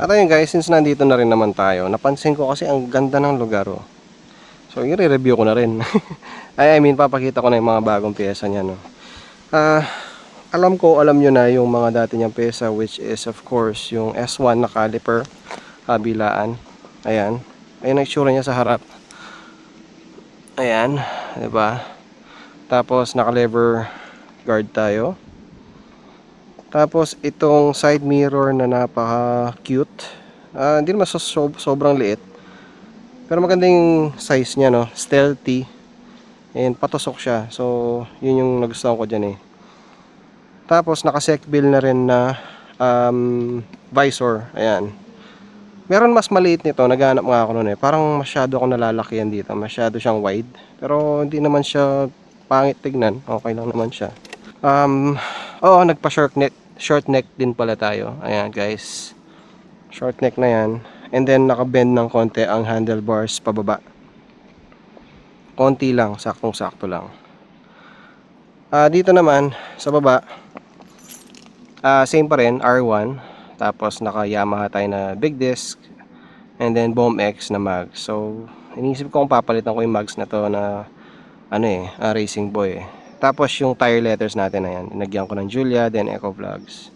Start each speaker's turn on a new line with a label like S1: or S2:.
S1: At ayun guys, since nandito na rin naman tayo, napansin ko kasi ang ganda ng lugar oh. So i-review ko na rin. I mean, papakita ko na yung mga bagong pyesa niya no. Ah, alam nyo na yung mga dati niyang pyesa, which is of course yung S1 na caliper, kabilaan. Ayan. Ayun ang itsura niya sa harap. Ayan, 'di ba? Tapos naka-lever guard tayo. Tapos itong side mirror na napaka-cute. Hindi naman sobrang liit. Pero maganda yung size niya no, stealthy. And patusok siya. So, yun yung nagustuhan ko diyan eh. Tapos naka-sec bill na rin na visor. Ayan. Meron mas maliit nito, naghahanap nga ako noon eh. Parang masyado akong nalalakihan dito, masyado siyang wide. Pero hindi naman siya pangit tignan, okay lang naman siya. Oo, nagpa short neck din pala tayo. Ayan guys, short neck na yan. And then naka-bend ng konti ang handlebars pababa. Konti lang, saktong sakto lang. Dito naman sa baba, same pa rin, R1. Tapos naka Yamaha tayo na big disc. And then Boom X na mag. So inisip ko kung papalitan ko yung mags na to na ano eh, Racing Boy eh. Tapos yung tire letters natin na yan, nagyan ko ng Julia, then Eco Vlogs.